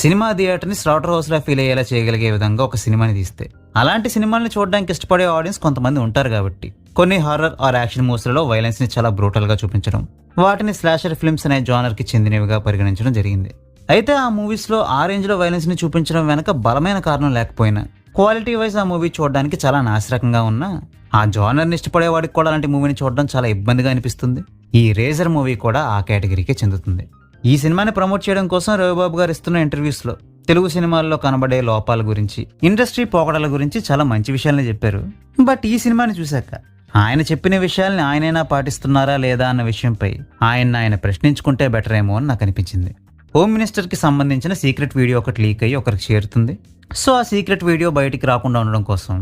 Cinema థియేటర్ని slaughter హౌస్లా feel అయ్యేలా చేయగలిగే విధంగా ఒక సినిమాని తీస్తే, అలాంటి సినిమాల్ని చూడడానికి ఇష్టపడే ఆడియన్స్ కొంతమంది ఉంటారు కాబట్టి కొన్ని హారర్ ఆర్ యాక్షన్ మూవీస్లలో వైలెన్స్ని చాలా బ్రూటల్గా చూపించడం, వాటిని స్లాషర్ ఫిల్మ్స్ అనే జానర్కి చెందినవిగా పరిగణించడం జరిగింది. అయితే ఆ మూవీస్లో ఆ రేంజ్లో వైలెన్స్ని చూపించడం వెనక బలమైన కారణం లేకపోయినా, క్వాలిటీ వైజ్ ఆ మూవీ చూడడానికి చాలా నాశరకంగా ఉన్నా, ఆ జానర్ని ఇష్టపడేవాడికి కూడా అలాంటి మూవీని చూడడం చాలా ఇబ్బందిగా అనిపిస్తుంది. ఈ రేజర్ మూవీ కూడా ఆ కేటగిరీకే చెందుతుంది. ఈ సినిమాని ప్రమోట్ చేయడం కోసం రవిబాబు గారు ఇస్తున్న ఇంటర్వ్యూస్లో తెలుగు సినిమాల్లో కనబడే లోపాల గురించి, ఇండస్ట్రీ పోకడల గురించి చాలా మంచి విషయాలని చెప్పారు. బట్ ఈ సినిమాని చూశాక ఆయన చెప్పిన విషయాల్ని ఆయనైనా పాటిస్తున్నారా లేదా అన్న విషయంపై ఆయన ప్రశ్నించుకుంటే బెటర్ ఏమో అని నాకు అనిపించింది. హోమ్ మినిస్టర్కి సంబంధించిన సీక్రెట్ వీడియో ఒకటి లీక్ అయ్యి ఒకరికి చేరుతుంది. సో ఆ సీక్రెట్ వీడియో బయటికి రాకుండా ఉండడం కోసం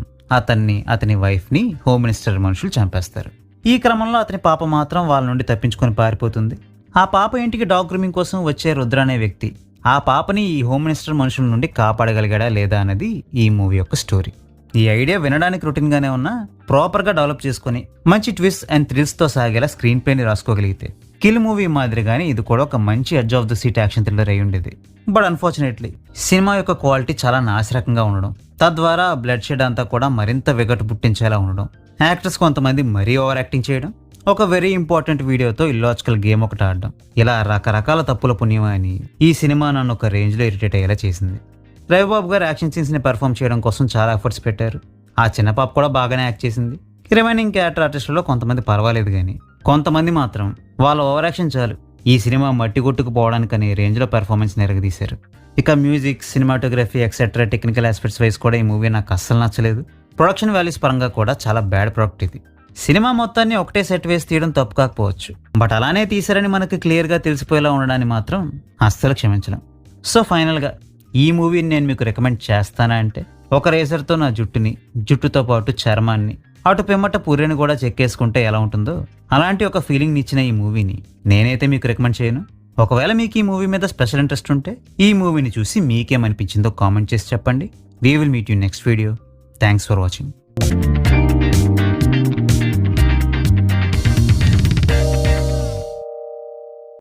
అతని వైఫ్ని హోమ్ మినిస్టర్ మనుషులు చంపేస్తారు. ఈ క్రమంలో అతని పాప మాత్రం వాళ్ళ నుండి తప్పించుకొని పారిపోతుంది. ఆ పాప ఇంటికి డాగ్ గ్రూమింగ్ కోసం వచ్చే రుద్ర అనే వ్యక్తి ఆ పాపని ఈ హోమ్ మినిస్టర్ మనుషుల నుండి కాపాడగలిగాడా లేదా అన్నది ఈ మూవీ యొక్క స్టోరీ. ఈ ఐడియా వినడానికి రొటీన్గానే ఉన్నా ప్రాపర్గా డెవలప్ చేసుకుని మంచి ట్విస్ట్ అండ్ థ్రిల్స్తో సాగేలా స్క్రీన్ ప్లేని రాసుకోగలిగితే కిల్ మూవీ మాదిరిగానే ఇది కూడా ఒక మంచి edge of the seat action thriller అయి ఉండేది. బట్ అన్ఫార్చునేట్లీ సినిమా యొక్క క్వాలిటీ చాలా నాశరకంగా ఉండడం, తద్వారా బ్లడ్ షెడ్ అంతా కూడా మరింత విగటు పుట్టించేలా ఉండడం, యాక్టర్స్ కొంతమంది మరీ ఓవర్ యాక్టింగ్ చేయడం, ఒక వెరీ ఇంపార్టెంట్ వీడియోతో ఇల్లాజికల్ గేమ్ ఒకటి ఆడడం, ఇలా రకరకాల తప్పుల పుణ్యమా అని ఈ సినిమా నన్ను ఒక రేంజ్లో ఇరిటేట్ అయ్యేలా చేసింది. రవిబాబు గారు యాక్షన్ సీన్స్ని పెర్ఫామ్ చేయడం కోసం చాలా ఎఫర్ట్స్ పెట్టారు. ఆ చిన్న పాప కూడా బాగానే యాక్ట్ చేసింది. రిమైనింగ్ క్యారెక్టర్ ఆర్టిస్టులలో కొంతమంది పర్వాలేదు, కానీ కొంతమంది మాత్రం వాళ్ళ ఓవర్ యాక్షన్ చాలు ఈ సినిమా మట్టి కొట్టుకుపోవడానికి అనే రేంజ్లో పెర్ఫార్మెన్స్ నెరగదీశారు. ఇక music, cinematography etcetera technical aspects wise కూడా ఈ మూవీ నాకు అస్సలు నచ్చలేదు. ప్రొడక్షన్ వాల్యూస్ పరంగా కూడా చాలా బ్యాడ్ ప్రోడక్ట్ ఇది. సినిమా మొత్తాన్ని ఒకటే సెట్ వేసి తీయడం తప్పు కాకపోవచ్చు, బట్ అలానే తీశారని మనకు క్లియర్గా తెలిసిపోయేలా ఉండడాన్ని మాత్రం అస్సలు క్షమించలేం. సో ఫైనల్గా ఈ మూవీని నేను మీకు రికమెండ్ చేస్తానా అంటే, ఒక రేజర్తో నా జుట్టుతో పాటు చర్మాన్ని, అటు పిమ్మట పుర్రెని కూడా చెక్కేసుకుంటే ఎలా ఉంటుందో అలాంటి ఒక ఫీలింగ్ ఇచ్చిన ఈ మూవీని నేనైతే మీకు రికమెండ్ చేయను. ఒకవేళ మీకు ఈ మూవీ మీద స్పెషల్ ఇంట్రెస్ట్ ఉంటే ఈ మూవీని చూసి మీకేమనిపించిందో కామెంట్ చేసి చెప్పండి. We will meet you next video. Thanks for watching.